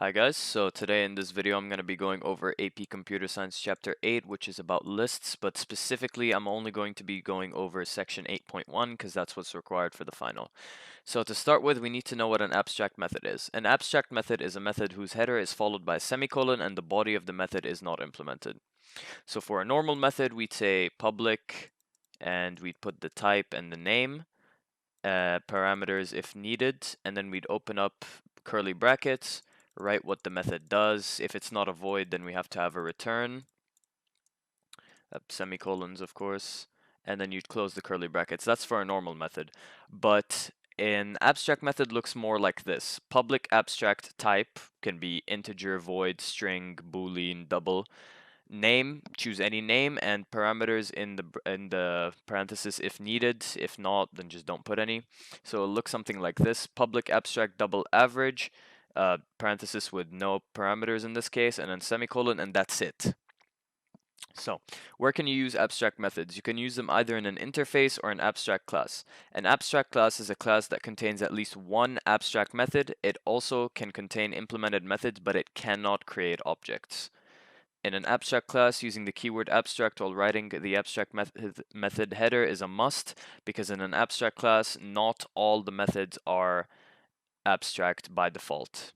Hi guys, so today in this video I'm going to be going over AP Computer Science Chapter 8, which is about lists, but specifically I'm only going to be going over section 8.1 because that's what's required for the final. So to start with, we need to know what an abstract method is. An abstract method is a method whose header is followed by a semicolon and the body of the method is not implemented. So for a normal method, we'd say public and we'd put the type and the name, parameters if needed, and then we'd open up curly brackets, write what the method does. If it's not a void, then we have to have a return, semicolons of course, and then you'd close the curly brackets. That's for a normal method. But an abstract method looks more like this. Public abstract type can be integer, void, string, boolean, double. Name, choose any name, and parameters in the parenthesis if needed. If not, then just don't put any. So it'll look something like this: public abstract double average, parenthesis with no parameters in this case, and then semicolon, and that's it. So, where can you use abstract methods? You can use them either in an interface or an abstract class. An abstract class is a class that contains at least one abstract method. It also can contain implemented methods, but it cannot create objects. In an abstract class, using the keyword abstract while writing the abstract method header is a must, because in an abstract class, not all the methods are abstract by default.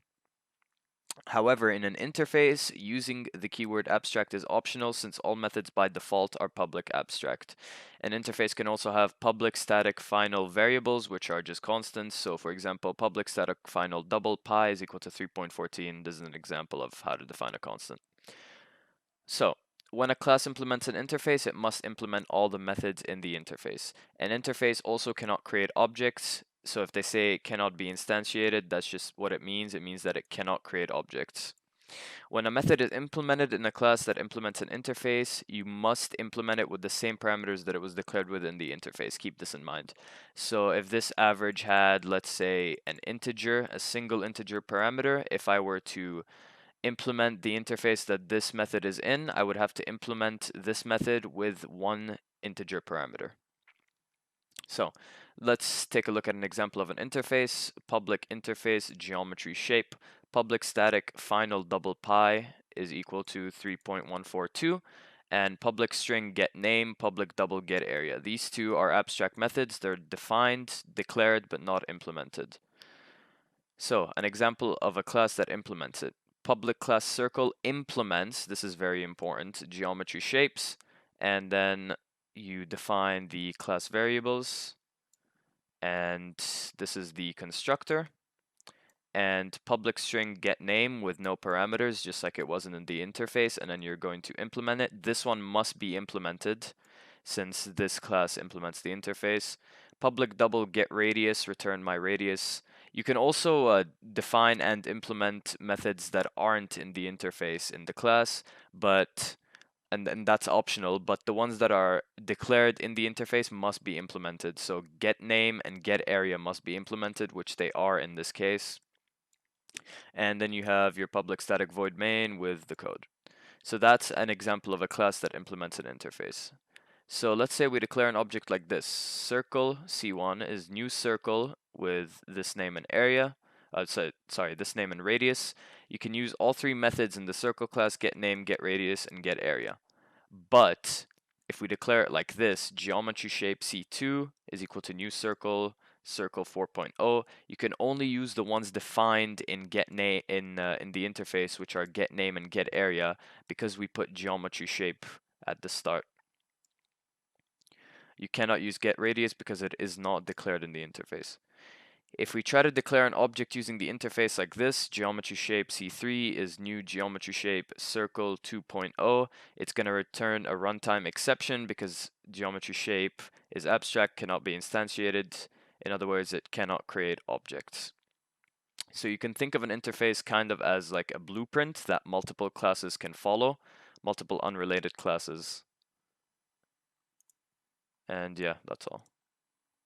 However, in an interface, using the keyword abstract is optional since all methods by default are public abstract. An interface can also have public static final variables, which are just constants. So for example, public static final double pi is equal to 3.14. This is an example of how to define a constant. So, when a class implements an interface, it must implement all the methods in the interface. An interface also cannot create objects. So if they say it cannot be instantiated, that's just what it means. It means that it cannot create objects. When a method is implemented in a class that implements an interface, you must implement it with the same parameters that it was declared within the interface. Keep this in mind. So if this average had, let's say, an integer, a single integer parameter, if I were to implement the interface that this method is in, I would have to implement this method with one integer parameter. So let's take a look at an example of an interface. Public interface geometry shape. Public static final double pi is equal to 3.142. And public string get name, public double get area. These two are abstract methods. They're defined, declared, but not implemented. So an example of a class that implements it. Public class circle implements, this is very important, geometry shapes, and then you define the class variables, and this is the constructor, and public string get name with no parameters, just like it wasn't in the interface, and then you're going to implement it. This one must be implemented since this class implements the interface. Public double get radius, return my radius. You can also define and implement methods that aren't in the interface in the class, but and that's optional, but the ones that are declared in the interface must be implemented. So get name and get area must be implemented, which they are in this case. And then you have your public static void main with the code. So that's an example of a class that implements an interface. So let's say we declare an object like this. Circle C1 is new circle with this name and area. This name and radius. You can use all three methods in the circle class: get name, get radius, and get area. But if we declare it like this, geometry shape C2 is equal to new circle, circle 4.0, you can only use the ones defined in get name in the interface, which are get name and get area, because we put geometry shape at the start. You cannot use get radius because it is not declared in the interface. If we try to declare an object using the interface like this, geometry shape C3 is new geometry shape circle 2.0, it's going to return a runtime exception because geometry shape is abstract, cannot be instantiated. In other words, it cannot create objects. So you can think of an interface kind of as like a blueprint that multiple classes can follow, multiple unrelated classes. And yeah, that's all.